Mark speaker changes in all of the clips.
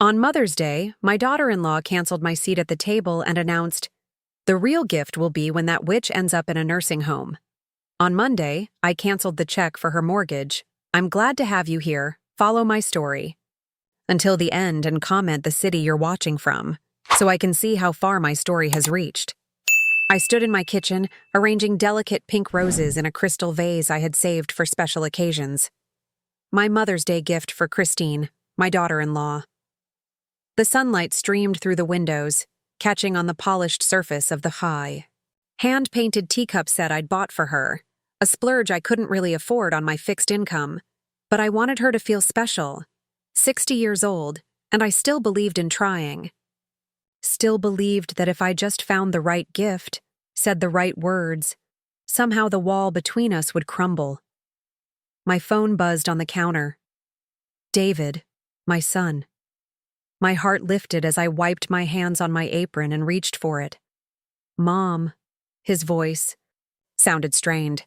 Speaker 1: On Mother's Day, my daughter-in-law canceled my seat at the table and announced, "The real gift will be when that witch ends up in a nursing home." On Monday, I canceled the check for her mortgage. "I'm glad to have you here. Follow my story until the end and comment the city you're watching from, so I can see how far my story has reached." I stood in my kitchen, arranging delicate pink roses in a crystal vase I had saved for special occasions. My Mother's Day gift for Christine, my daughter-in-law. The sunlight streamed through the windows, catching on the polished surface of the high, hand-painted teacup set I'd bought for her, a splurge I couldn't really afford on my fixed income. But I wanted her to feel special. 60 years old, and I still believed in trying. Still believed that if I just found the right gift, said the right words, somehow the wall between us would crumble. My phone buzzed on the counter. David, my son. My heart lifted as I wiped my hands on my apron and reached for it. "Mom," his voice sounded strained.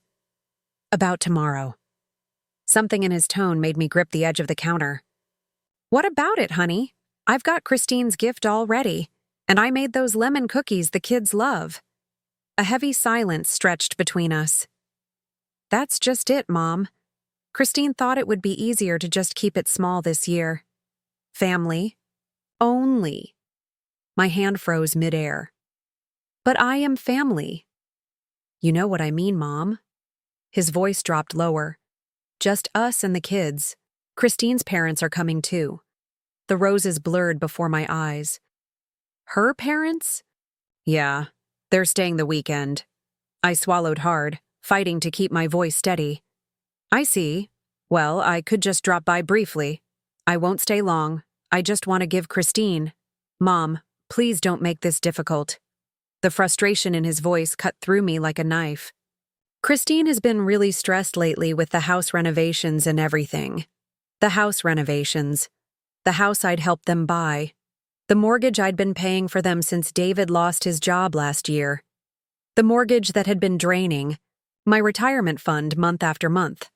Speaker 1: "About tomorrow." Something in his tone made me grip the edge of the counter. "What about it, honey? I've got Christine's gift all ready, and I made those lemon cookies the kids love." A heavy silence stretched between us. "That's just it, Mom. Christine thought it would be easier to just keep it small this year. Family. Only." My hand froze midair. "But I am family." "You know what I mean, Mom." His voice dropped lower. "Just us and the kids. Christine's parents are coming too." The roses blurred before my eyes. "Her parents?" "Yeah, they're staying the weekend." I swallowed hard, fighting to keep my voice steady. "I see. Well, I could just drop by briefly. I won't stay long. I just want to give Christine—" "Mom, please don't make this difficult." The frustration in his voice cut through me like a knife. "Christine has been really stressed lately with the house renovations and everything." The house renovations. The house I'd helped them buy. The mortgage I'd been paying for them since David lost his job last year. The mortgage that had been draining my retirement fund month after month.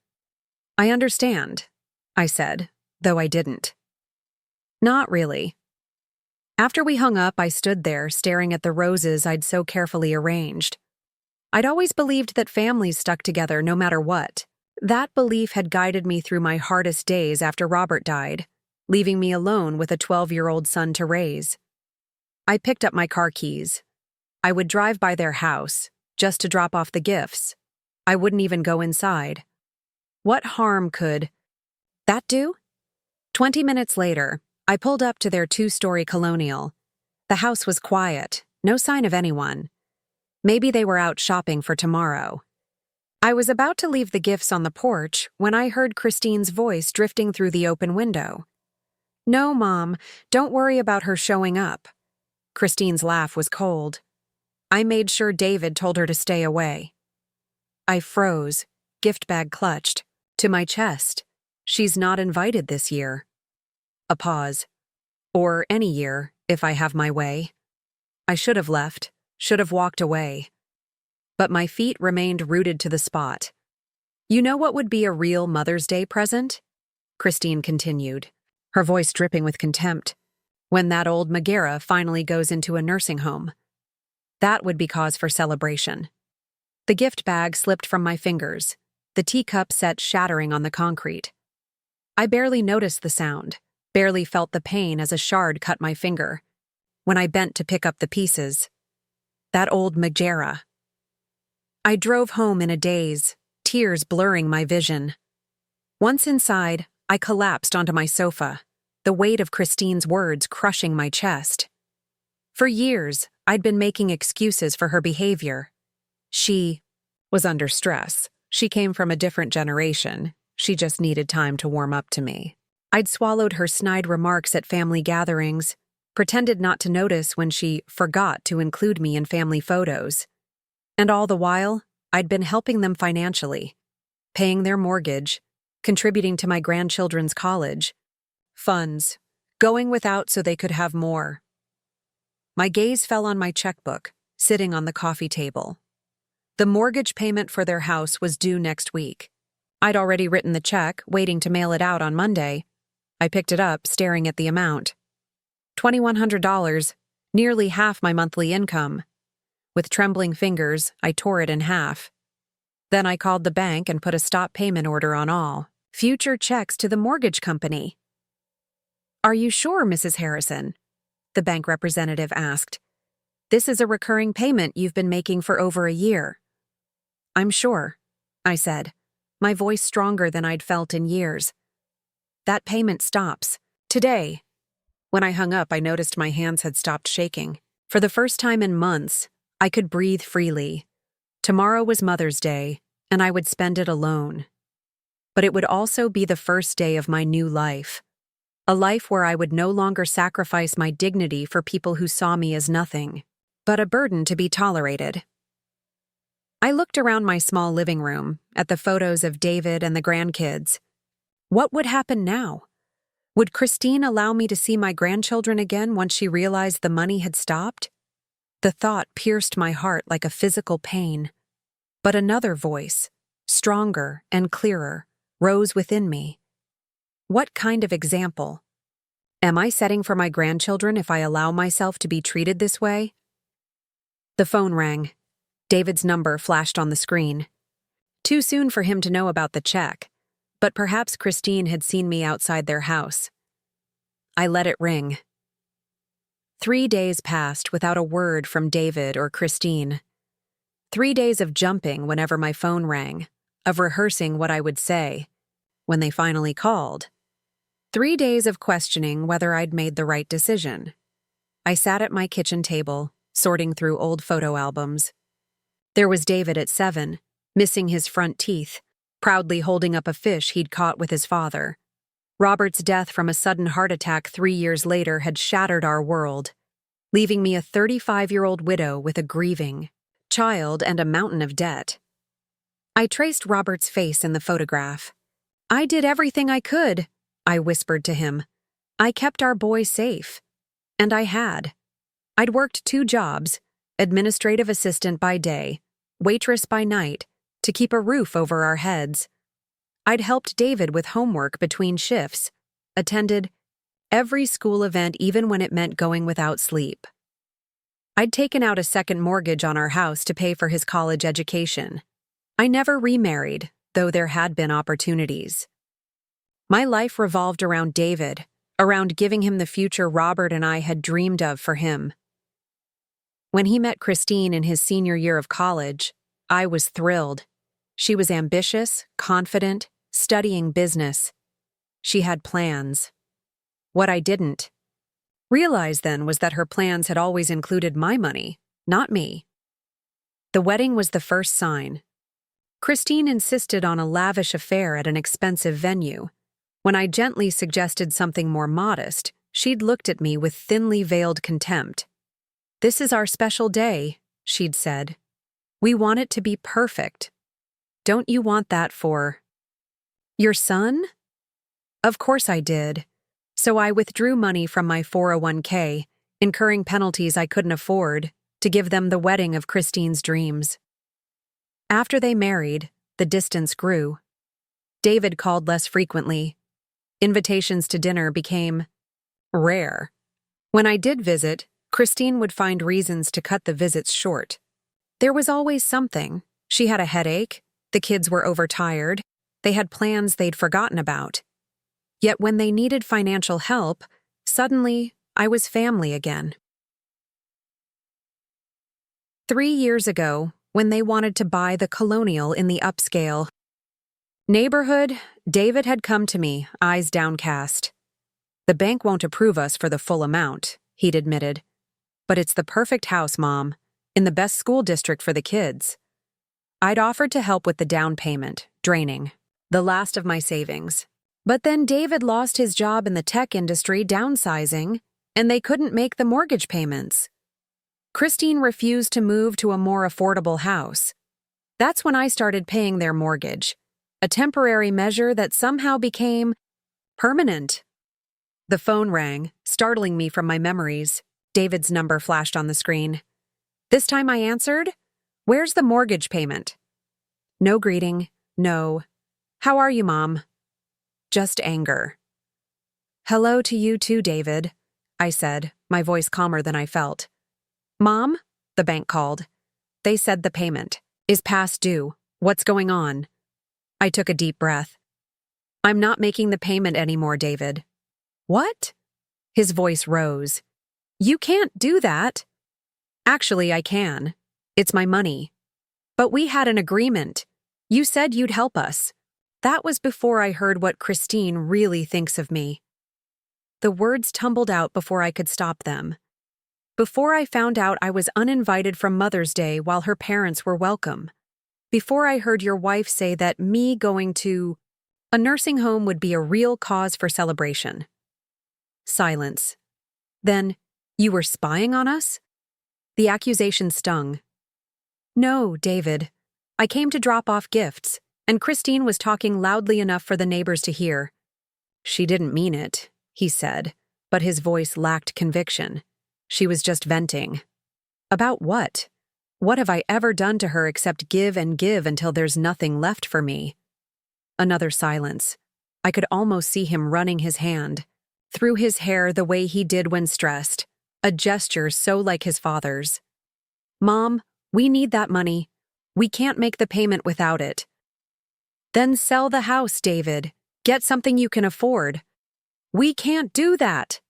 Speaker 1: "I understand," I said, though I didn't. "Not really." After we hung up, I stood there, staring at the roses I'd so carefully arranged. I'd always believed that families stuck together no matter what. That belief had guided me through my hardest days after Robert died, leaving me alone with a 12-year-old son to raise. I picked up my car keys. I would drive by their house, just to drop off the gifts. I wouldn't even go inside. What harm could that do? 20 minutes later, I pulled up to their 2-story colonial. The house was quiet, no sign of anyone. Maybe they were out shopping for tomorrow. I was about to leave the gifts on the porch when I heard Christine's voice drifting through the open window. "No, Mom, don't worry about her showing up." Christine's laugh was cold. "I made sure David told her to stay away." I froze, gift bag clutched, to my chest. "She's not invited this year." A pause. "Or any year, if I have my way." I should have left, should have walked away. But my feet remained rooted to the spot. "You know what would be a real Mother's Day present?" Christine continued, her voice dripping with contempt. "When that old Megara finally goes into a nursing home. That would be cause for celebration." The gift bag slipped from my fingers, the teacup set shattering on the concrete. I barely noticed the sound, barely felt the pain as a shard cut my finger. When I bent to pick up the pieces, that old Megara. I drove home in a daze, tears blurring my vision. Once inside, I collapsed onto my sofa, the weight of Christine's words crushing my chest. For years, I'd been making excuses for her behavior. She was under stress. She came from a different generation. She just needed time to warm up to me. I'd swallowed her snide remarks at family gatherings, pretended not to notice when she forgot to include me in family photos. And all the while, I'd been helping them financially, paying their mortgage, contributing to my grandchildren's college, funds, going without so they could have more. My gaze fell on my checkbook, sitting on the coffee table. The mortgage payment for their house was due next week. I'd already written the check, waiting to mail it out on Monday. I picked it up, staring at the amount. $2,100, nearly half my monthly income. With trembling fingers, I tore it in half. Then I called the bank and put a stop payment order on all future checks to the mortgage company. "Are you sure, Mrs. Harrison?" the bank representative asked. "This is a recurring payment you've been making for over a year." "I'm sure," I said, my voice stronger than I'd felt in years. "That payment stops today." When I hung up, I noticed my hands had stopped shaking. For the first time in months, I could breathe freely. Tomorrow was Mother's Day, and I would spend it alone. But it would also be the first day of my new life. A life where I would no longer sacrifice my dignity for people who saw me as nothing, but a burden to be tolerated. I looked around my small living room, at the photos of David and the grandkids. What would happen now? Would Christine allow me to see my grandchildren again once she realized the money had stopped? The thought pierced my heart like a physical pain. But another voice, stronger and clearer, rose within me. What kind of example? Am I setting for my grandchildren if I allow myself to be treated this way? The phone rang. David's number flashed on the screen. Too soon for him to know about the check, but perhaps Christine had seen me outside their house. I let it ring. 3 days passed without a word from David or Christine. 3 days of jumping whenever my phone rang, of rehearsing what I would say. When they finally called, 3 days of questioning whether I'd made the right decision. I sat at my kitchen table, sorting through old photo albums. There was David at 7, missing his front teeth, proudly holding up a fish he'd caught with his father. Robert's death from a sudden heart attack 3 years later had shattered our world, leaving me a 35-year-old widow with a grieving child and a mountain of debt. I traced Robert's face in the photograph. "I did everything I could," I whispered to him. "I kept our boy safe." And I had. I'd worked 2 jobs, administrative assistant by day, waitress by night, to keep a roof over our heads. I'd helped David with homework between shifts, attended every school event even when it meant going without sleep. I'd taken out a second mortgage on our house to pay for his college education. I never remarried, though there had been opportunities. My life revolved around David, around giving him the future Robert and I had dreamed of for him. When he met Christine in his senior year of college, I was thrilled. She was ambitious, confident, studying business. She had plans. What I didn't realize then was that her plans had always included my money, not me. The wedding was the first sign. Christine insisted on a lavish affair at an expensive venue. When I gently suggested something more modest, she'd looked at me with thinly veiled contempt. "This is our special day," she'd said. "We want it to be perfect. Don't you want that for your son?" Of course I did. So I withdrew money from my 401k, incurring penalties I couldn't afford, to give them the wedding of Christine's dreams. After they married, the distance grew. David called less frequently. Invitations to dinner became rare. When I did visit, Christine would find reasons to cut the visits short. There was always something. She had a headache, the kids were overtired, they had plans they'd forgotten about. Yet when they needed financial help, suddenly I was family again. 3 years ago, when they wanted to buy the Colonial in the upscale neighborhood, David had come to me, eyes downcast. "The bank won't approve us for the full amount," he'd admitted. "But it's the perfect house, Mom, in the best school district for the kids." I'd offered to help with the down payment, draining the last of my savings. But then David lost his job in the tech industry, downsizing, and they couldn't make the mortgage payments. Christine refused to move to a more affordable house. That's when I started paying their mortgage, a temporary measure that somehow became permanent. The phone rang, startling me from my memories. David's number flashed on the screen. This time I answered, "Where's the mortgage payment?" No greeting, no. "How are you, Mom?" Just anger. "Hello to you too, David. I said, my voice calmer than I felt. Mom? The bank called. They said the payment is past due. What's going on? I took a deep breath. I'm not making the payment anymore, David. What? His voice rose. You can't do that. Actually, I can. It's my money. But we had an agreement. You said you'd help us. That was before I heard what Christine really thinks of me. The words tumbled out before I could stop them. Before I found out I was uninvited from Mother's Day while her parents were welcome. Before I heard your wife say that me going to a nursing home would be a real cause for celebration. Silence. Then, you were spying on us? The accusation stung. No, David. I came to drop off gifts, and Christine was talking loudly enough for the neighbors to hear. She didn't mean it, he said, but his voice lacked conviction. She was just venting. About what? What have I ever done to her except give and give until there's nothing left for me? Another silence. I could almost see him running his hand through his hair the way he did when stressed, a gesture so like his father's. Mom, we need that money. We can't make the payment without it. Then sell the house, David. Get something you can afford. We can't do that.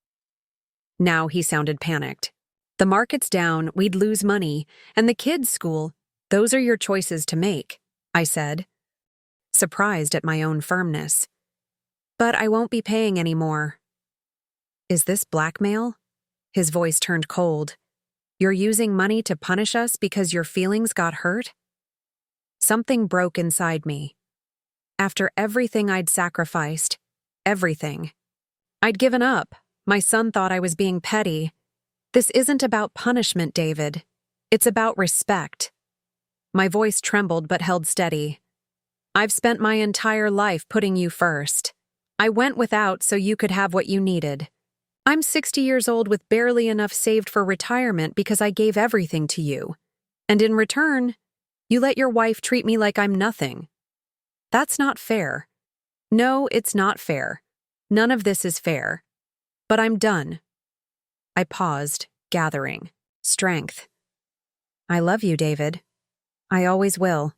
Speaker 1: Now he sounded panicked. The market's down, we'd lose money, and the kids' school, those are your choices to make, I said, surprised at my own firmness. But I won't be paying anymore. Is this blackmail? His voice turned cold. You're using money to punish us because your feelings got hurt? Something broke inside me. After everything I'd sacrificed, everything. I'd given up. My son thought I was being petty. This isn't about punishment, David. It's about respect. My voice trembled but held steady. I've spent my entire life putting you first. I went without so you could have what you needed. I'm 60 years old with barely enough saved for retirement because I gave everything to you. And in return, you let your wife treat me like I'm nothing. That's not fair. No, it's not fair. None of this is fair. But I'm done. I paused, gathering strength. I love you, David. I always will.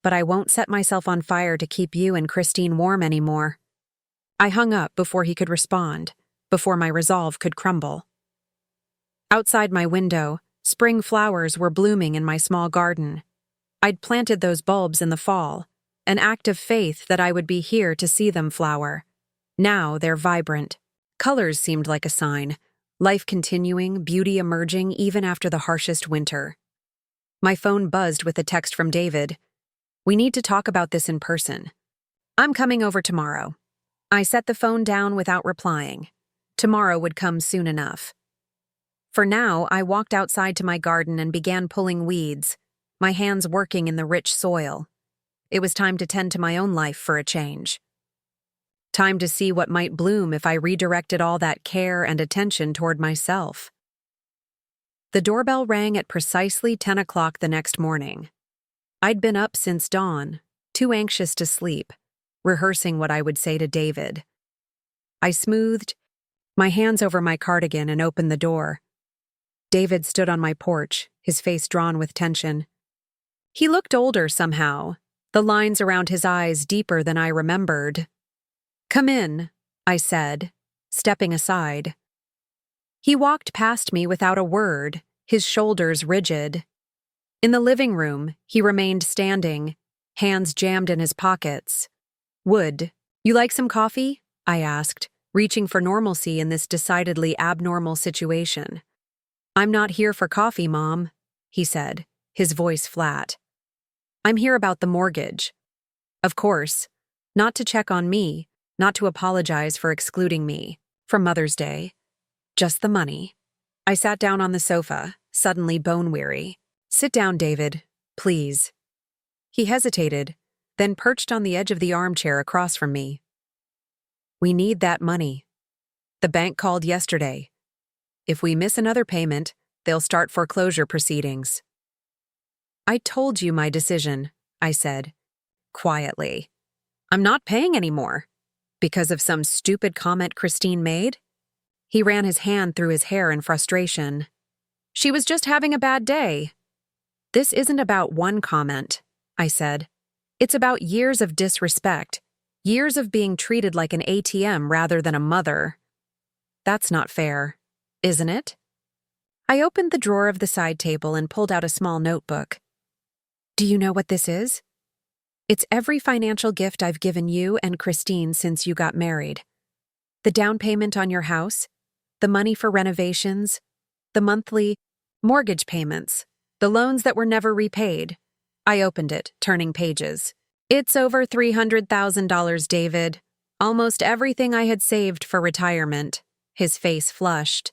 Speaker 1: But I won't set myself on fire to keep you and Christine warm anymore. I hung up before he could respond, before my resolve could crumble. Outside my window, spring flowers were blooming in my small garden. I'd planted those bulbs in the fall, an act of faith that I would be here to see them flower. Now they're vibrant. Colors seemed like a sign, life continuing, beauty emerging even after the harshest winter. My phone buzzed with a text from David. We need to talk about this in person. I'm coming over tomorrow. I set the phone down without replying. Tomorrow would come soon enough. For now, I walked outside to my garden and began pulling weeds, my hands working in the rich soil. It was time to tend to my own life for a change. Time to see what might bloom if I redirected all that care and attention toward myself. The doorbell rang at precisely 10 o'clock the next morning. I'd been up since dawn, too anxious to sleep, rehearsing what I would say to David. I smoothed my hands over my cardigan and opened the door. David stood on my porch, his face drawn with tension. He looked older somehow, the lines around his eyes deeper than I remembered. Come in, I said, stepping aside. He walked past me without a word, his shoulders rigid. In the living room, he remained standing, hands jammed in his pockets. Would you like some coffee? I asked, reaching for normalcy in this decidedly abnormal situation. I'm not here for coffee, Mom, he said, his voice flat. I'm here about the mortgage. Of course, not to check on me, not to apologize for excluding me from Mother's Day. Just the money. I sat down on the sofa, suddenly bone-weary. Sit down, David, please. He hesitated, then perched on the edge of the armchair across from me. We need that money. The bank called yesterday. If we miss another payment, they'll start foreclosure proceedings. I told you my decision, I said, quietly. I'm not paying anymore. Because of some stupid comment Christine made? He ran his hand through his hair in frustration. She was just having a bad day. This isn't about one comment, I said. It's about years of disrespect, years of being treated like an ATM rather than a mother. That's not fair, isn't it? I opened the drawer of the side table and pulled out a small notebook. Do you know what this is? It's every financial gift I've given you and Christine since you got married. The down payment on your house, the money for renovations, the monthly mortgage payments, the loans that were never repaid. I opened it, turning pages. It's over $300,000, David. Almost everything I had saved for retirement. His face flushed.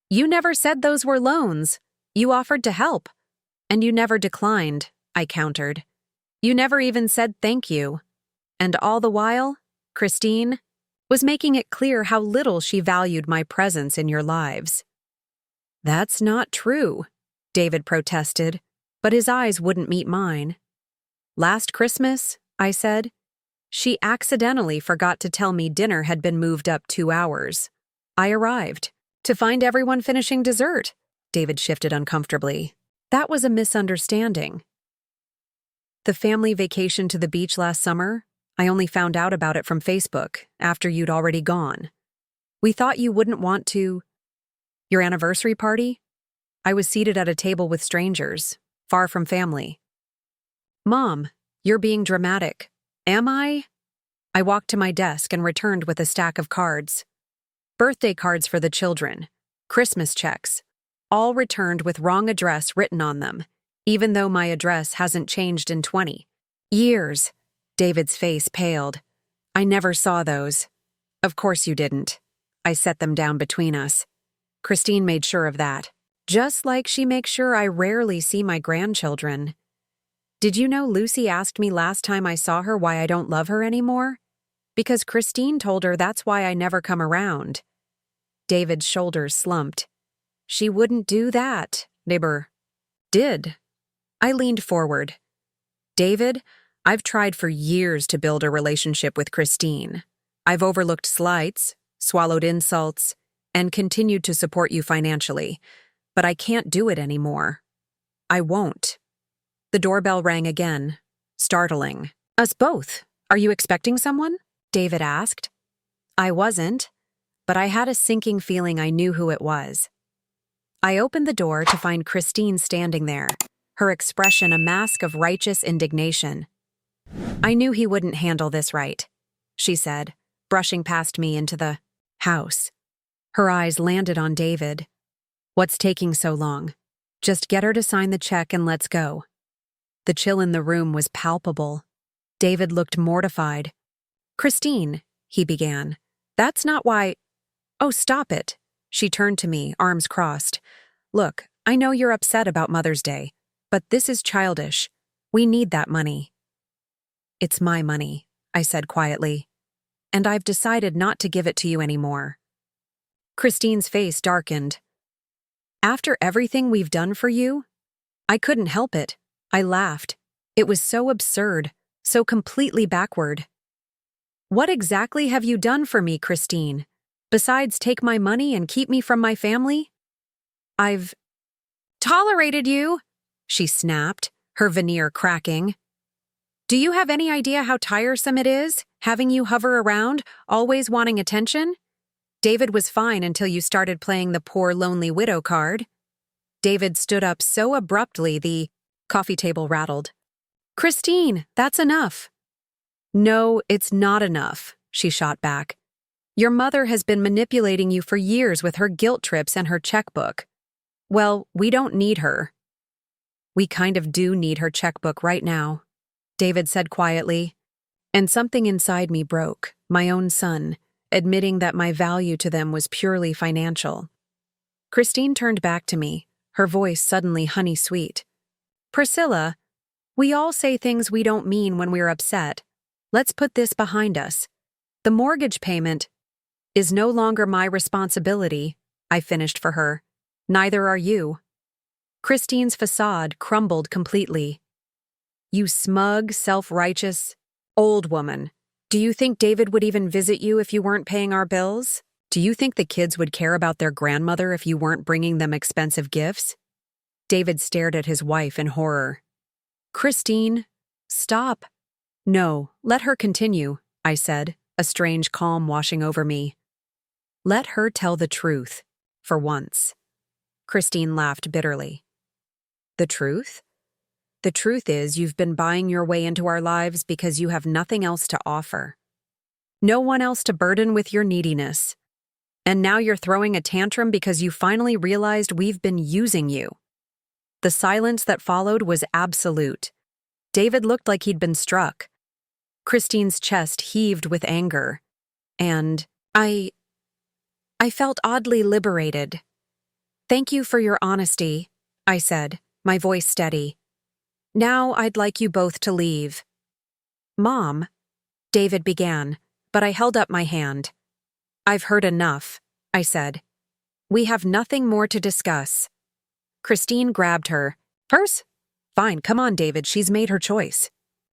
Speaker 1: You never said those were loans. You offered to help. And you never declined, I countered. You never even said thank you. And all the while, Christine was making it clear how little she valued my presence in your lives. That's not true, David protested, but his eyes wouldn't meet mine. Last Christmas, I said, she accidentally forgot to tell me dinner had been moved up 2 hours. I arrived to find everyone finishing dessert. David shifted uncomfortably. That was a misunderstanding. The family vacation to the beach last summer, I only found out about it from Facebook after you'd already gone. We thought you wouldn't want to. Your anniversary party? I was seated at a table with strangers, far from family. Mom, you're being dramatic. Am I? I walked to my desk and returned with a stack of cards. Birthday cards for the children, Christmas checks, all returned with wrong address written on them, even though my address hasn't changed in 20 years. David's face paled. I never saw those. Of course you didn't. I set them down between us. Christine made sure of that, just like she makes sure I rarely see my grandchildren. Did you know Lucy asked me last time I saw her why I don't love her anymore? Because Christine told her that's why I never come around. David's shoulders slumped. She wouldn't do that, neighbor. Did. I leaned forward. David, I've tried for years to build a relationship with Christine. I've overlooked slights, swallowed insults, and continued to support you financially, but I can't do it anymore. I won't. The doorbell rang again, startling. Us both. Are you expecting someone? David asked. I wasn't, but I had a sinking feeling I knew who it was. I opened the door to find Christine standing there, her expression a mask of righteous indignation. I knew he wouldn't handle this right, she said, brushing past me into the house. Her eyes landed on David. What's taking so long? Just get her to sign the check and let's go. The chill in the room was palpable. David looked mortified. Christine, he began. That's not why— Oh, stop it. She turned to me, arms crossed. Look, I know you're upset about Mother's Day, but this is childish. We need that money. It's my money, I said quietly, and I've decided not to give it to you anymore. Christine's face darkened. After everything we've done for you? I couldn't help it. I laughed. It was so absurd, so completely backward. What exactly have you done for me, Christine? Besides take my money and keep me from my family? I've tolerated you, she snapped, her veneer cracking. Do you have any idea how tiresome it is, having you hover around, always wanting attention? David was fine until you started playing the poor lonely widow card. David stood up so abruptly the coffee table rattled. Christine, that's enough. No, it's not enough, she shot back. Your mother has been manipulating you for years with her guilt trips and her checkbook. Well, we don't need her. We kind of do need her checkbook right now, David said quietly. And something inside me broke, my own son, admitting that my value to them was purely financial. Christine turned back to me, her voice suddenly honey-sweet. Priscilla, we all say things we don't mean when we're upset. Let's put this behind us. The mortgage payment is no longer my responsibility, I finished for her. Neither are you. Christine's facade crumbled completely. You smug, self-righteous, old woman. Do you think David would even visit you if you weren't paying our bills? Do you think the kids would care about their grandmother if you weren't bringing them expensive gifts? David stared at his wife in horror. Christine, stop. No, let her continue, I said, a strange calm washing over me. Let her tell the truth, for once. Christine laughed bitterly. The truth? The truth is you've been buying your way into our lives because you have nothing else to offer. No one else to burden with your neediness. And now you're throwing a tantrum because you finally realized we've been using you. The silence that followed was absolute. David looked like he'd been struck. Christine's chest heaved with anger. And I felt oddly liberated. Thank you for your honesty, I said, my voice steady. Now I'd like you both to leave. Mom, David began, but I held up my hand. I've heard enough, I said. We have nothing more to discuss. Christine grabbed her. Purse? Fine, come on, David, she's made her choice.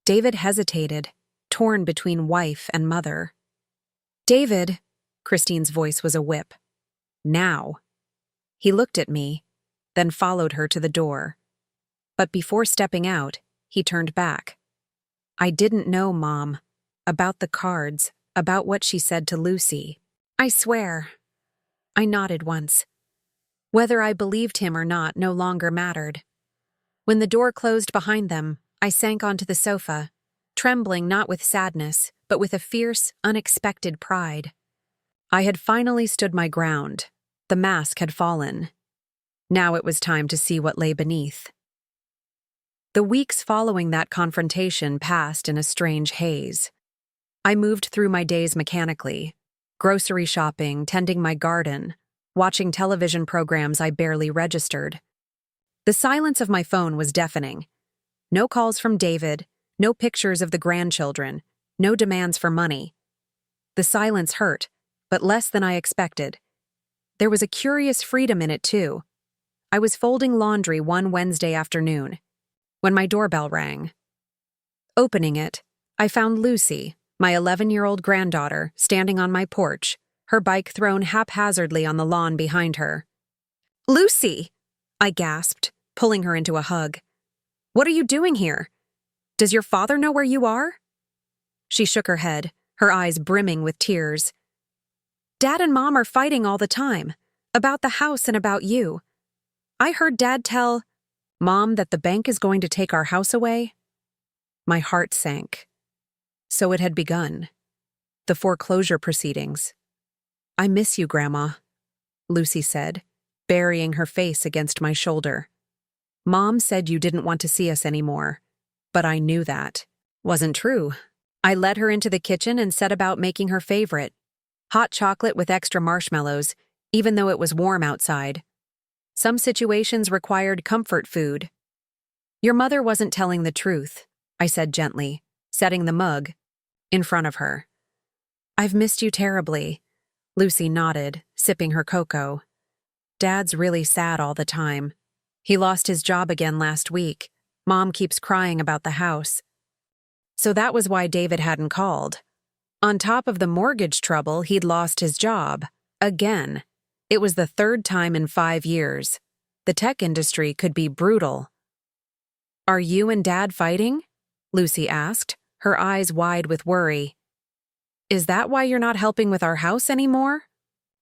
Speaker 1: David hesitated, torn between wife and mother. David, Christine's voice was a whip. Now. He looked at me, then followed her to the door. But before stepping out, he turned back. I didn't know, Mom. About the cards, about what she said to Lucy. I swear. I nodded once. Whether I believed him or not no longer mattered. When the door closed behind them, I sank onto the sofa, trembling not with sadness, but with a fierce, unexpected pride. I had finally stood my ground. The mask had fallen. Now it was time to see what lay beneath. The weeks following that confrontation passed in a strange haze. I moved through my days mechanically, grocery shopping, tending my garden, watching television programs I barely registered. The silence of my phone was deafening. No calls from David, no pictures of the grandchildren, no demands for money. The silence hurt, but less than I expected. There was a curious freedom in it, too. I was folding laundry one Wednesday afternoon, when my doorbell rang. Opening it, I found Lucy, my 11-year-old granddaughter, standing on my porch, her bike thrown haphazardly on the lawn behind her. Lucy! I gasped, pulling her into a hug. What are you doing here? Does your father know where you are? She shook her head, her eyes brimming with tears. Dad and Mom are fighting all the time, about the house and about you. I heard Dad tell Mom that the bank is going to take our house away. My heart sank. So it had begun. The foreclosure proceedings. I miss you, Grandma, Lucy said, burying her face against my shoulder. Mom said you didn't want to see us anymore, but I knew that. Wasn't true. I led her into the kitchen and set about making her favorite, hot chocolate with extra marshmallows, even though it was warm outside. Some situations required comfort food. Your mother wasn't telling the truth, I said gently, setting the mug in front of her. I've missed you terribly, Lucy nodded, sipping her cocoa. Dad's really sad all the time. He lost his job again last week. Mom keeps crying about the house. So that was why David hadn't called. On top of the mortgage trouble, he'd lost his job. Again. It was the third time in 5 years. The tech industry could be brutal. Are you and Dad fighting? Lucy asked, her eyes wide with worry. Is that why you're not helping with our house anymore?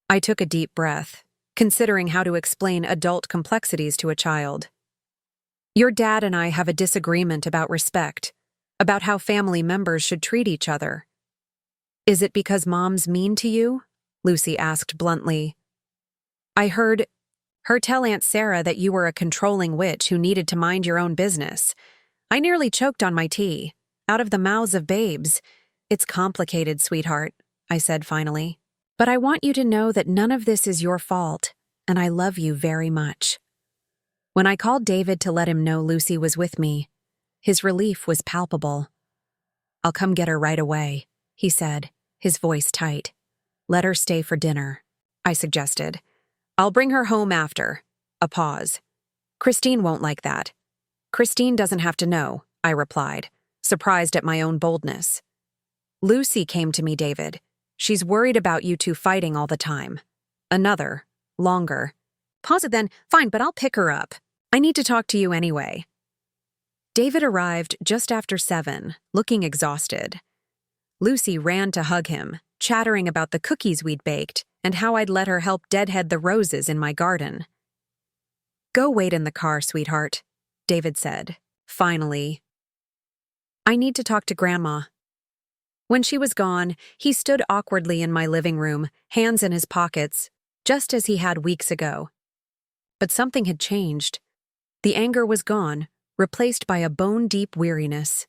Speaker 1: I took a deep breath, considering how to explain adult complexities to a child. Your dad and I have a disagreement about respect, about how family members should treat each other. Is it because Mom's mean to you? Lucy asked bluntly. I heard her tell Aunt Sarah that you were a controlling witch who needed to mind your own business. I nearly choked on my tea, out of the mouths of babes. It's complicated, sweetheart, I said finally. But I want you to know that none of this is your fault, and I love you very much. When I called David to let him know Lucy was with me, his relief was palpable. I'll come get her right away, he said, his voice tight. Let her stay for dinner, I suggested. I'll bring her home after. A pause. Christine won't like that. Christine doesn't have to know, I replied, surprised at my own boldness. Lucy came to me, David. She's worried about you two fighting all the time. Another, longer. Pause it then. Fine, but I'll pick her up. I need to talk to you anyway. David arrived just after 7, looking exhausted. Lucy ran to hug him, chattering about the cookies we'd baked and how I'd let her help deadhead the roses in my garden. Go wait in the car, sweetheart, David said, finally. I need to talk to Grandma. When she was gone, he stood awkwardly in my living room, hands in his pockets, just as he had weeks ago. But something had changed. The anger was gone, replaced by a bone-deep weariness.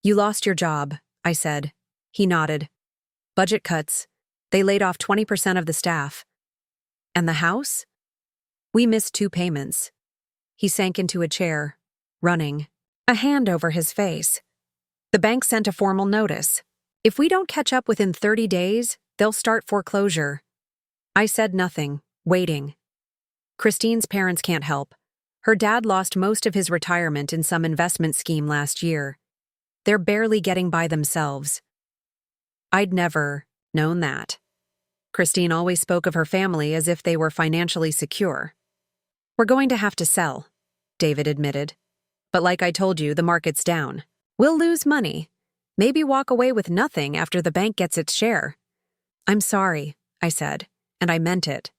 Speaker 1: You lost your job, I said. He nodded. Budget cuts. They laid off 20% of the staff. And the house? We missed 2 payments. He sank into a chair, running, a hand over his face. The bank sent a formal notice. If we don't catch up within 30 days, they'll start foreclosure. I said nothing, waiting. Christine's parents can't help. Her dad lost most of his retirement in some investment scheme last year. They're barely getting by themselves. I'd never known that. Christine always spoke of her family as if they were financially secure. We're going to have to sell, David admitted. But like I told you, the market's down. We'll lose money. Maybe walk away with nothing after the bank gets its share. I'm sorry, I said, and I meant it.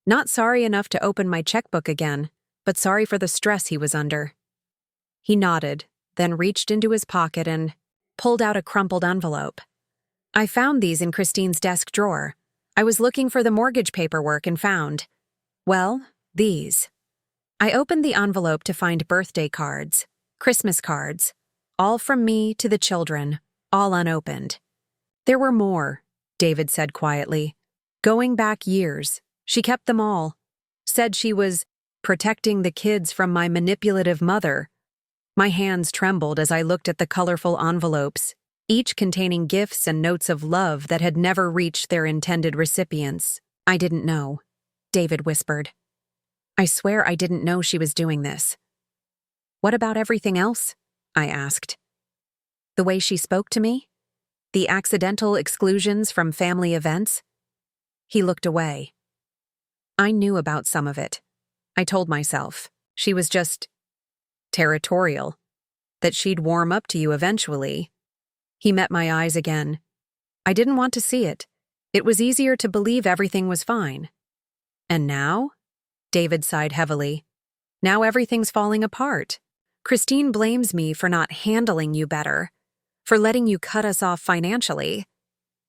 Speaker 1: Not sorry enough to open my checkbook again, but sorry for the stress he was under. He nodded, then reached into his pocket and pulled out a crumpled envelope. I found these in Christine's desk drawer. I was looking for the mortgage paperwork and found, well, these. I opened the envelope to find birthday cards, Christmas cards, all from me to the children, all unopened. There were more, David said quietly. Going back years, she kept them all. Said she was protecting the kids from my manipulative mother. My hands trembled as I looked at the colorful envelopes, each containing gifts and notes of love that had never reached their intended recipients. I didn't know, David whispered. I swear I didn't know she was doing this. What about everything else? I asked. The way she spoke to me? The accidental exclusions from family events? He looked away. I knew about some of it. I told myself she was just territorial, that she'd warm up to you eventually. He met my eyes again. I didn't want to see it. It was easier to believe everything was fine. And now? David sighed heavily. Now everything's falling apart. Christine blames me for not handling you better, for letting you cut us off financially.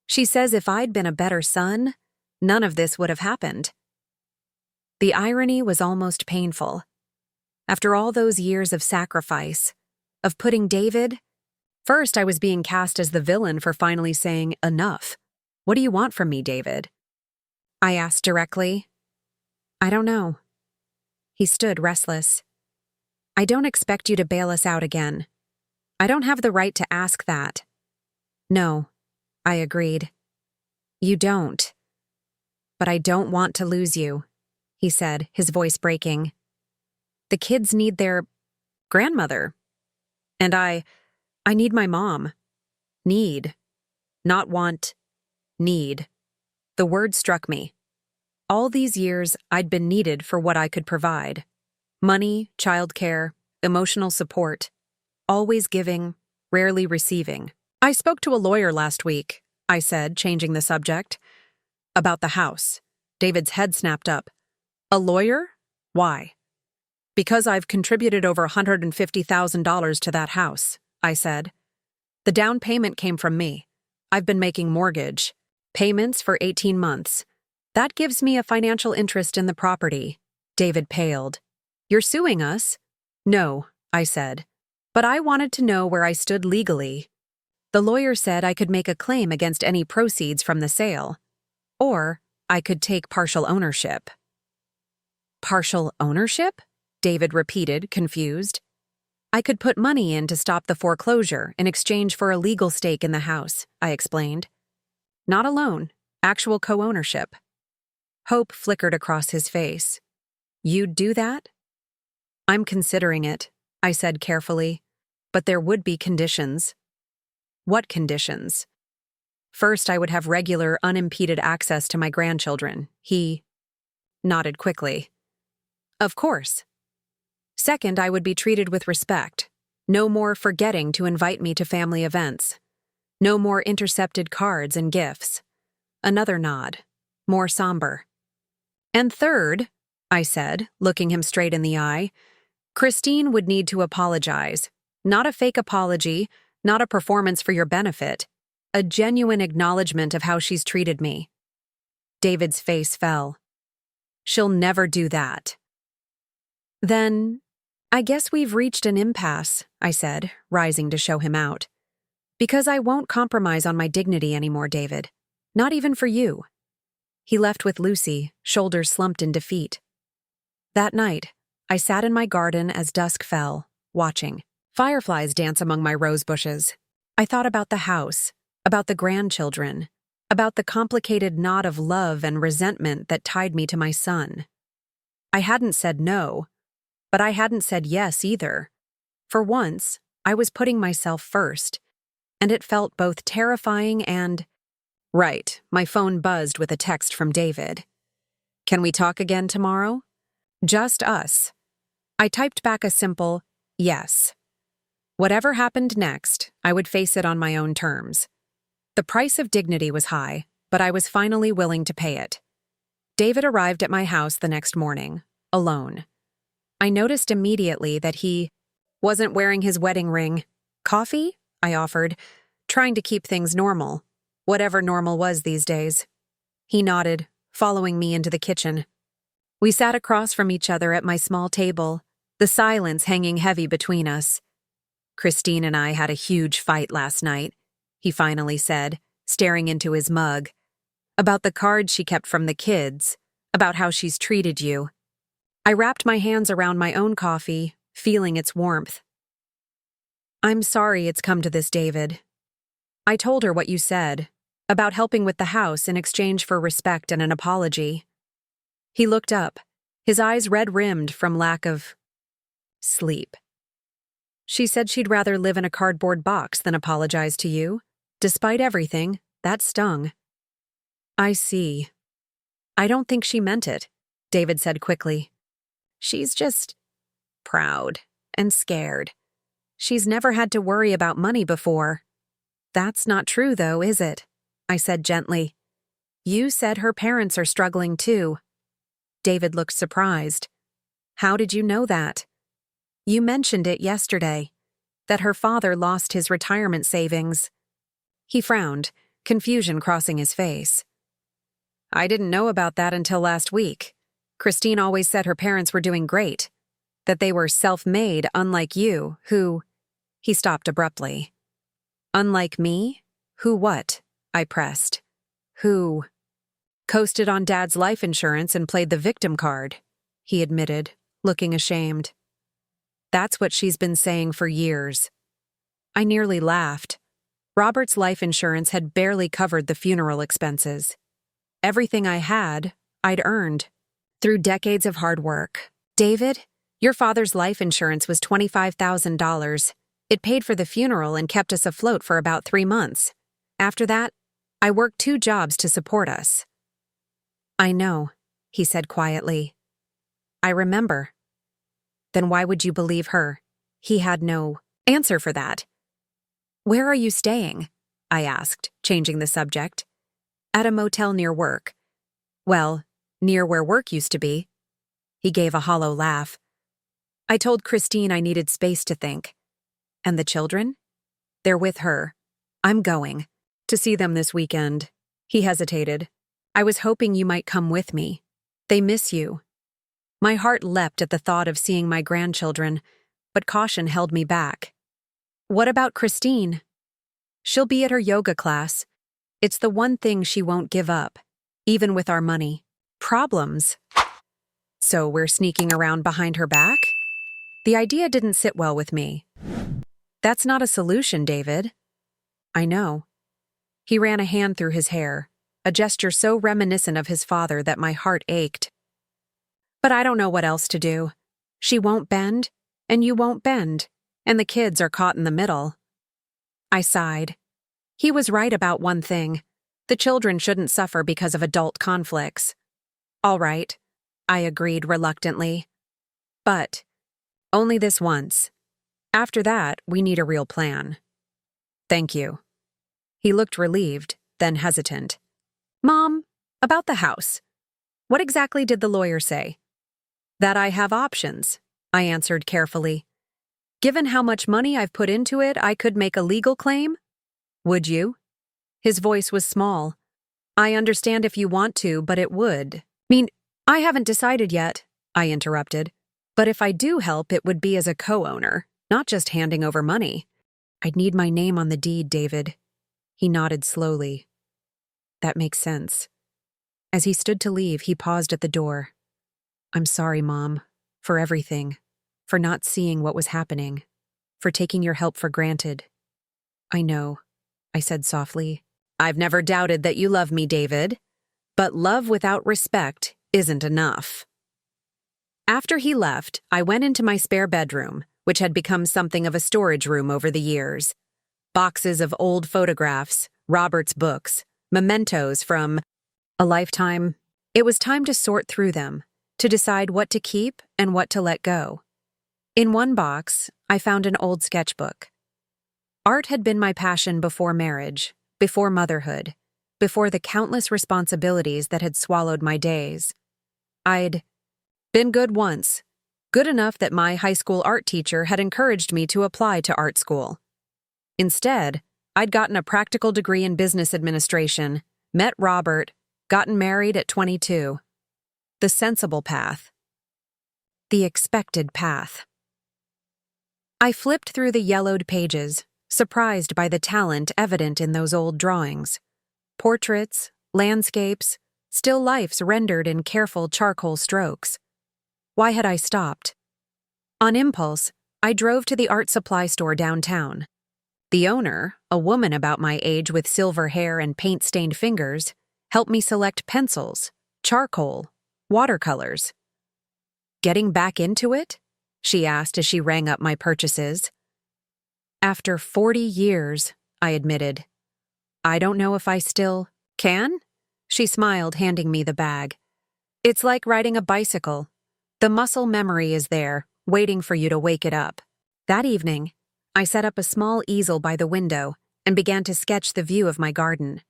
Speaker 1: She says if I'd been a better son, none of this would have happened. The irony was almost painful. After all those years of sacrifice, of putting David, first I was being cast as the villain for finally saying, enough. What do you want from me, David? I asked directly. I don't know. He stood restless. I don't expect you to bail us out again. I don't have the right to ask that. No, I agreed. You don't. But I don't want to lose you, he said, his voice breaking. The kids need their grandmother. And I need my mom. Need. Not want. Need. The word struck me. All these years, I'd been needed for what I could provide. Money, childcare, emotional support. Always giving, rarely receiving. I spoke to a lawyer last week, I said, changing the subject. About the house. David's head snapped up. A lawyer? Why? Because I've contributed over $150,000 to that house, I said. The down payment came from me. I've been making mortgage payments for 18 months. That gives me a financial interest in the property. David paled. You're suing us? No, I said. But I wanted to know where I stood legally. The lawyer said I could make a claim against any proceeds from the sale. Or I could take partial ownership. Partial ownership? David repeated, confused. I could put money in to stop the foreclosure in exchange for a legal stake in the house, I explained. Not alone, actual co-ownership. Hope flickered across his face. You'd do that? I'm considering it, I said carefully, but there would be conditions. What conditions? First, I would have regular, unimpeded access to my grandchildren. He nodded quickly. Of course. Second, I would be treated with respect. No more forgetting to invite me to family events. No more intercepted cards and gifts. Another nod, more somber. And third, I said, looking him straight in the eye, Christine would need to apologize. Not a fake apology, not a performance for your benefit. A genuine acknowledgement of how she's treated me. David's face fell. She'll never do that. Then, I guess we've reached an impasse, I said, rising to show him out. Because I won't compromise on my dignity anymore, David. Not even for you. He left with Lucy, shoulders slumped in defeat. That night, I sat in my garden as dusk fell, watching. Fireflies dance among my rose bushes. I thought about the house, about the grandchildren, about the complicated knot of love and resentment that tied me to my son. I hadn't said no, but I hadn't said yes either. For once, I was putting myself first, and it felt both terrifying and— Right, my phone buzzed with a text from David. Can we talk again tomorrow? Just us. I typed back a simple yes. Whatever happened next, I would face it on my own terms. The price of dignity was high, but I was finally willing to pay it. David arrived at my house the next morning, alone. I noticed immediately that he wasn't wearing his wedding ring. Coffee? I offered, trying to keep things normal, whatever normal was these days. He nodded, following me into the kitchen. We sat across from each other at my small table, the silence hanging heavy between us. Christine and I had a huge fight last night, he finally said, staring into his mug. About the cards she kept from the kids, about how she's treated you. I wrapped my hands around my own coffee, feeling its warmth. I'm sorry it's come to this, David. I told her what you said, about helping with the house in exchange for respect and an apology. He looked up, his eyes red-rimmed from lack of sleep. She said she'd rather live in a cardboard box than apologize to you. Despite everything, that stung. I see. I don't think she meant it, David said quickly. She's just proud and scared. She's never had to worry about money before. That's not true, though, is it? I said gently. You said her parents are struggling, too. David looked surprised. How did you know that? You mentioned it yesterday, that her father lost his retirement savings. He frowned, confusion crossing his face. I didn't know about that until last week. Christine always said her parents were doing great, that they were self-made, unlike you, who— He stopped abruptly. Unlike me? Who what? I pressed. Who coasted on Dad's life insurance and played the victim card, he admitted, looking ashamed. That's what she's been saying for years. I nearly laughed. Robert's life insurance had barely covered the funeral expenses. Everything I had, I'd earned. Through decades of hard work. David, your father's life insurance was $25,000. It paid for the funeral and kept us afloat for about 3 months. After that, I worked 2 jobs to support us. I know, he said quietly. I remember. Then why would you believe her? He had no answer for that. Where are you staying? I asked, changing the subject. At a motel near work. Well, near where work used to be. He gave a hollow laugh. I told Christine I needed space to think. And the children? They're with her. I'm going to see them this weekend. He hesitated. I was hoping you might come with me. They miss you. My heart leapt at the thought of seeing my grandchildren, but caution held me back. What about Christine? She'll be at her yoga class. It's the one thing she won't give up, even with our money. Problems. So we're sneaking around behind her back? The idea didn't sit well with me. That's not a solution, David. I know. He ran a hand through his hair, a gesture so reminiscent of his father that my heart ached. But I don't know what else to do. She won't bend, and you won't bend, and the kids are caught in the middle. I sighed. He was right about one thing. The children shouldn't suffer because of adult conflicts. All right, I agreed reluctantly. But only this once. After that, we need a real plan. Thank you. He looked relieved, then hesitant. Mom, about the house. What exactly did the lawyer say? That I have options, I answered carefully. Given how much money I've put into it, I could make a legal claim? Would you? His voice was small. I understand if you want to, but it would. I haven't decided yet, I interrupted. But if I do help, it would be as a co-owner, not just handing over money. I'd need my name on the deed, David. He nodded slowly. That makes sense. As he stood to leave, he paused at the door. I'm sorry, Mom, for everything, for not seeing what was happening, for taking your help for granted. I know, I said softly. I've never doubted that you love me, David, but love without respect isn't enough. After he left, I went into my spare bedroom, which had become something of a storage room over the years. Boxes of old photographs, Robert's books, mementos from a lifetime. It was time to sort through them, to decide what to keep and what to let go. In one box, I found an old sketchbook. Art had been my passion before marriage, before motherhood, before the countless responsibilities that had swallowed my days. I'd been good once, good enough that my high school art teacher had encouraged me to apply to art school. Instead, I'd gotten a practical degree in business administration, met Robert, gotten married at 22. The sensible path. The expected path. I flipped through the yellowed pages, surprised by the talent evident in those old drawings. Portraits, landscapes, still lifes rendered in careful charcoal strokes. Why had I stopped? On impulse, I drove to the art supply store downtown. The owner, a woman about my age with silver hair and paint-stained fingers, helped me select pencils, charcoal, watercolors. Getting back into it? She asked as she rang up my purchases. After 40 years, I admitted. I don't know if I still can? She smiled, handing me the bag. It's like riding a bicycle. The muscle memory is there, waiting for you to wake it up. That evening, I set up a small easel by the window and began to sketch the view of my garden.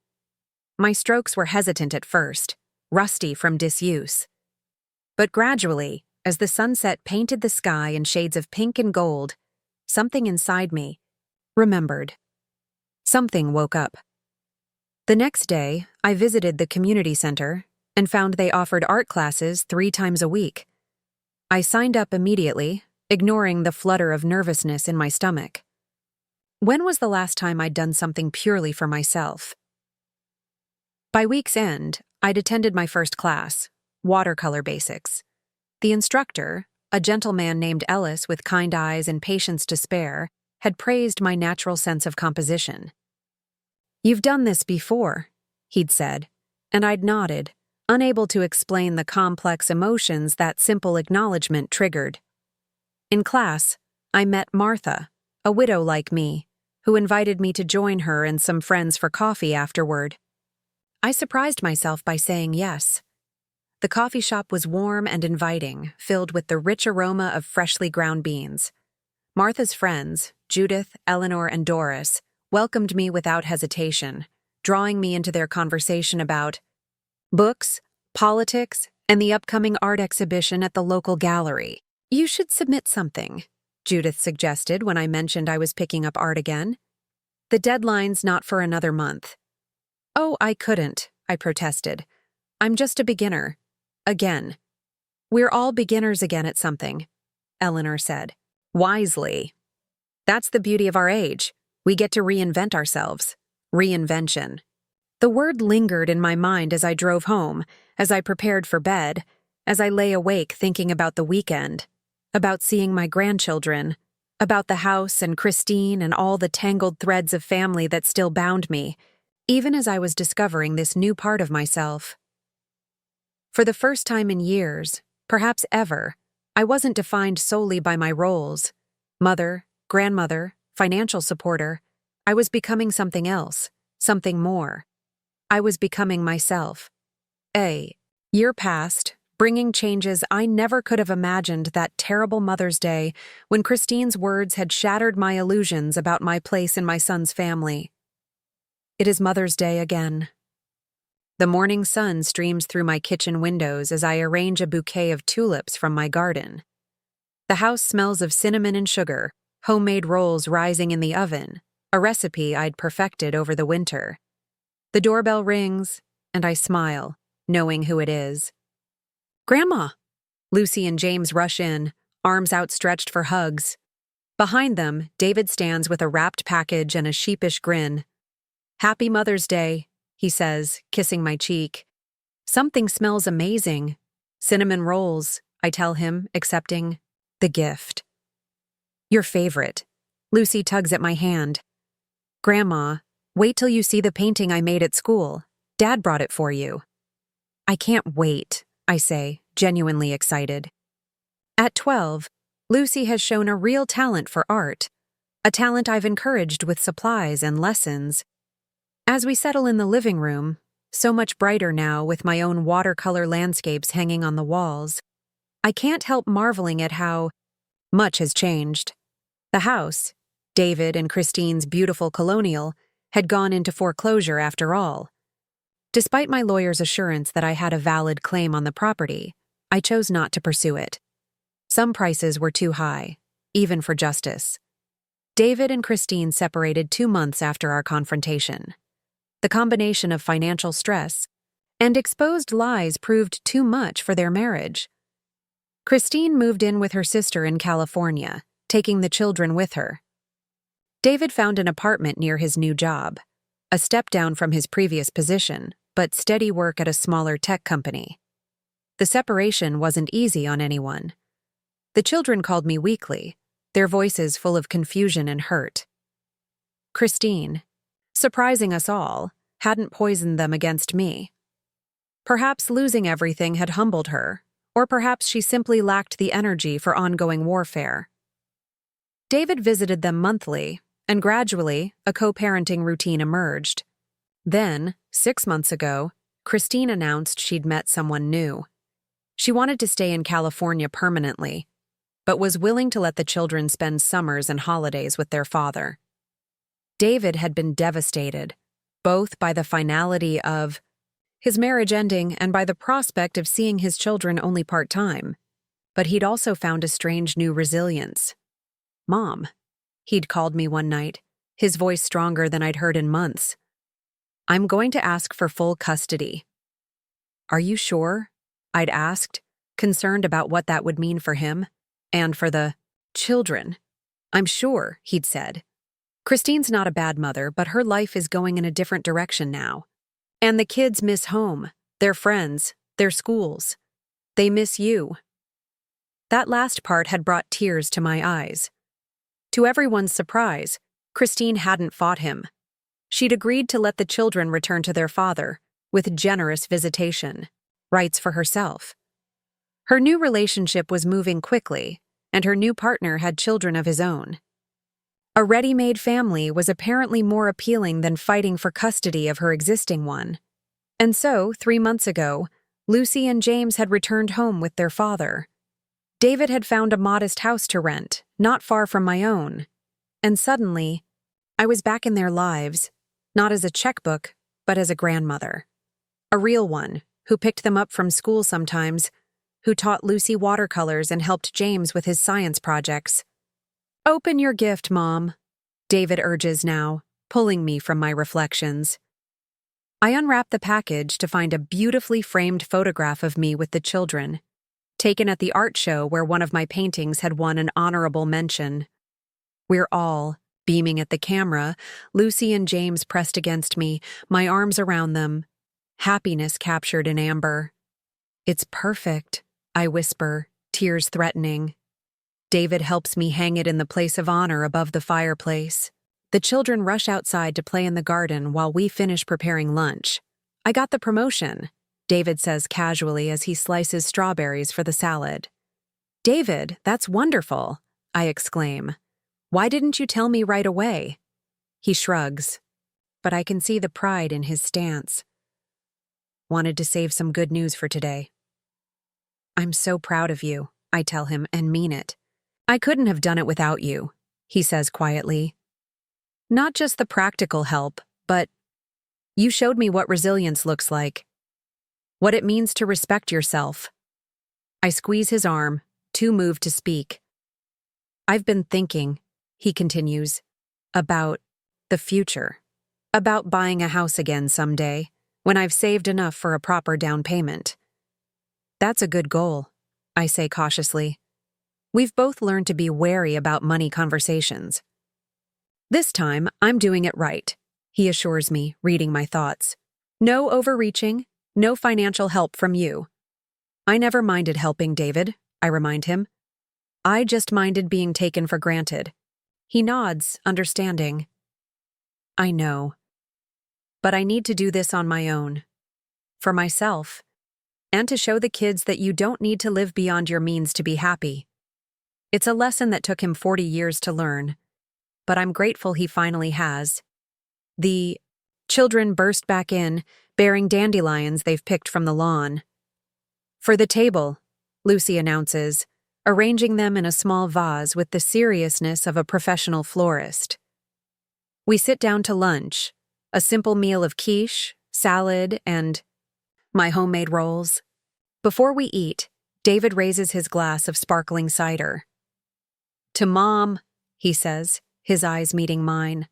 Speaker 1: My strokes were hesitant at first, rusty from disuse. But gradually, as the sunset painted the sky in shades of pink and gold, something inside me remembered. Something woke up. The next day, I visited the community center and found they offered art classes 3 times a week. I signed up immediately, ignoring the flutter of nervousness in my stomach. When was the last time I'd done something purely for myself? By week's end, I'd attended my first class, watercolor basics. The instructor, a gentleman named Ellis with kind eyes and patience to spare, had praised my natural sense of composition. You've done this before, he'd said, and I'd nodded, unable to explain the complex emotions that simple acknowledgement triggered. In class, I met Martha, a widow like me, who invited me to join her and some friends for coffee afterward. I surprised myself by saying yes. The coffee shop was warm and inviting, filled with the rich aroma of freshly ground beans. Martha's friends, Judith, Eleanor, and Doris, welcomed me without hesitation, drawing me into their conversation about books, politics, and the upcoming art exhibition at the local gallery. You should submit something, Judith suggested when I mentioned I was picking up art again. The deadline's not for another month. Oh, I couldn't, I protested. I'm just a beginner. Again. We're all beginners again at something, Eleanor said. Wisely. That's the beauty of our age. We get to reinvent ourselves. Reinvention. The word lingered in my mind as I drove home, as I prepared for bed, as I lay awake thinking about the weekend, about seeing my grandchildren, about the house and Christine and all the tangled threads of family that still bound me, even as I was discovering this new part of myself. For the first time in years, perhaps ever, I wasn't defined solely by my roles. Mother, grandmother, financial supporter. I was becoming something else, something more. I was becoming myself. A year passed, bringing changes I never could have imagined that terrible Mother's Day when Christine's words had shattered my illusions about my place in my son's family. It is Mother's Day again. The morning sun streams through my kitchen windows as I arrange a bouquet of tulips from my garden. The house smells of cinnamon and sugar, homemade rolls rising in the oven, a recipe I'd perfected over the winter. The doorbell rings, and I smile, knowing who it is. Grandma! Lucy and James rush in, arms outstretched for hugs. Behind them, David stands with a wrapped package and a sheepish grin. Happy Mother's Day, he says, kissing my cheek. Something smells amazing. Cinnamon rolls, I tell him, accepting the gift. Your favorite. Lucy tugs at my hand. Grandma, wait till you see the painting I made at school. Dad brought it for you. I can't wait, I say, genuinely excited. At 12, Lucy has shown a real talent for art, a talent I've encouraged with supplies and lessons. As we settle in the living room, so much brighter now with my own watercolor landscapes hanging on the walls, I can't help marveling at how much has changed. The house, David and Christine's beautiful colonial, had gone into foreclosure after all. Despite my lawyer's assurance that I had a valid claim on the property, I chose not to pursue it. Some prices were too high, even for justice. David and Christine separated 2 months after our confrontation. The combination of financial stress and exposed lies proved too much for their marriage. Christine moved in with her sister in California, taking the children with her. David found an apartment near his new job, a step down from his previous position, but steady work at a smaller tech company. The separation wasn't easy on anyone. The children called me weekly, their voices full of confusion and hurt. Christine, surprising us all, hadn't poisoned them against me. Perhaps losing everything had humbled her, or perhaps she simply lacked the energy for ongoing warfare. David visited them monthly, and gradually, a co-parenting routine emerged. Then, 6 months ago, Christine announced she'd met someone new. She wanted to stay in California permanently, but was willing to let the children spend summers and holidays with their father. David had been devastated, both by the finality of his marriage ending and by the prospect of seeing his children only part-time. But he'd also found a strange new resilience. Mom, he'd called me one night, his voice stronger than I'd heard in months. I'm going to ask for full custody. Are you sure? I'd asked, concerned about what that would mean for him and for the children. I'm sure, he'd said. Christine's not a bad mother, but her life is going in a different direction now. And the kids miss home, their friends, their schools. They miss you. That last part had brought tears to my eyes. To everyone's surprise, Christine hadn't fought him. She'd agreed to let the children return to their father, with generous visitation, rights for herself. Her new relationship was moving quickly, and her new partner had children of his own. A ready-made family was apparently more appealing than fighting for custody of her existing one. And so, 3 months ago, Lucy and James had returned home with their father. David had found a modest house to rent, not far from my own. And suddenly, I was back in their lives, not as a checkbook, but as a grandmother. A real one, who picked them up from school sometimes, who taught Lucy watercolors and helped James with his science projects. Open your gift, Mom, David urges now, pulling me from my reflections. I unwrap the package to find a beautifully framed photograph of me with the children, taken at the art show where one of my paintings had won an honorable mention. We're all, beaming at the camera, Lucy and James pressed against me, my arms around them, happiness captured in amber. It's perfect, I whisper, tears threatening. David helps me hang it in the place of honor above the fireplace. The children rush outside to play in the garden while we finish preparing lunch. I got the promotion, David says casually as he slices strawberries for the salad. David, that's wonderful, I exclaim. Why didn't you tell me right away? He shrugs, but I can see the pride in his stance. wanted to save some good news for today. I'm so proud of you, I tell him, and mean it. I couldn't have done it without you, he says quietly. Not just the practical help, but you showed me what resilience looks like, what it means to respect yourself. I squeeze his arm, too moved to speak. I've been thinking, he continues, about the future, about buying a house again someday, when I've saved enough for a proper down payment. That's a good goal, I say cautiously. We've both learned to be wary about money conversations. This time, I'm doing it right, he assures me, reading my thoughts. No overreaching, no financial help from you. I never minded helping David, I remind him. I just minded being taken for granted. He nods, understanding. I know. But I need to do this on my own. For myself. And to show the kids that you don't need to live beyond your means to be happy. It's a lesson that took him 40 years to learn. But I'm grateful he finally has. The children burst back in, bearing dandelions they've picked from the lawn. For the table, Lucy announces, arranging them in a small vase with the seriousness of a professional florist. We sit down to lunch, a simple meal of quiche, salad, and my homemade rolls. Before we eat, David raises his glass of sparkling cider. To Mom, he says, his eyes meeting mine,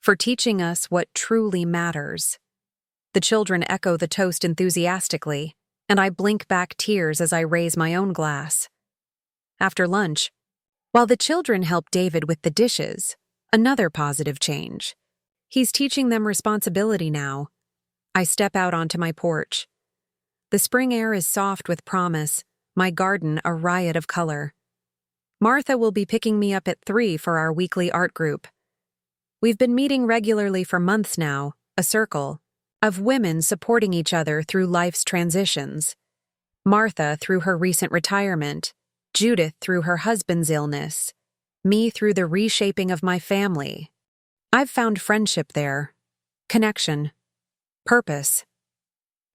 Speaker 1: for teaching us what truly matters. The children echo the toast enthusiastically, and I blink back tears as I raise my own glass. After lunch, while the children help David with the dishes, another positive change. He's teaching them responsibility now. I step out onto my porch. The spring air is soft with promise, my garden a riot of color. Martha will be picking me up at 3 for our weekly art group. We've been meeting regularly for months now, a circle of women supporting each other through life's transitions. Martha through her recent retirement, Judith through her husband's illness, me through the reshaping of my family. I've found friendship there, connection, purpose.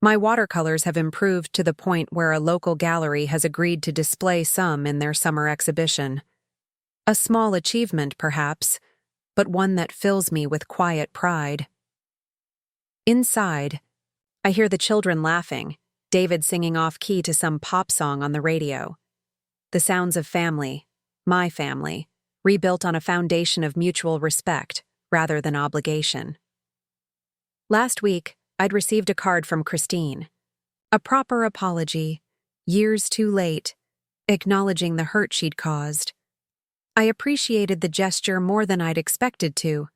Speaker 1: My watercolors have improved to the point where a local gallery has agreed to display some in their summer exhibition. A small achievement, perhaps, but one that fills me with quiet pride. Inside, I hear the children laughing, David singing off-key to some pop song on the radio. The sounds of family, my family, rebuilt on a foundation of mutual respect rather than obligation. Last week, I'd received a card from Christine. A proper apology, years too late, acknowledging the hurt she'd caused. I appreciated the gesture more than I'd expected to,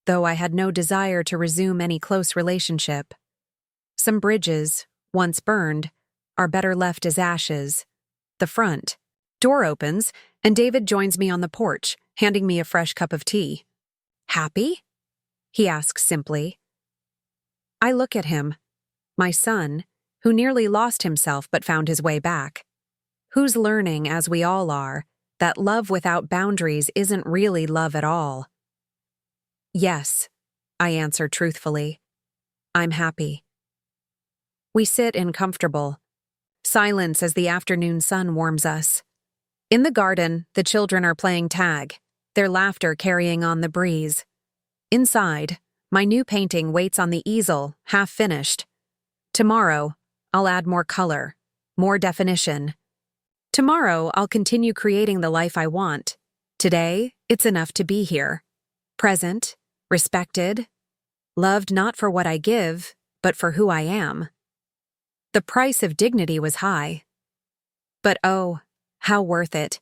Speaker 1: though I had no desire to resume any close relationship. Some bridges, once burned, are better left as ashes. The front door opens, and David joins me on the porch, handing me a fresh cup of tea. Happy? He asks simply. I look at him, my son, who nearly lost himself but found his way back. Who's learning, as we all are, that love without boundaries isn't really love at all. Yes, I answer truthfully. I'm happy. We sit in comfortable silence as the afternoon sun warms us. In the garden, the children are playing tag, their laughter carrying on the breeze. Inside, my new painting waits on the easel, half finished. Tomorrow, I'll add more color, more definition. Tomorrow, I'll continue creating the life I want. Today, it's enough to be here. Present, respected, loved not for what I give, but for who I am. The price of dignity was high. But oh, how worth it.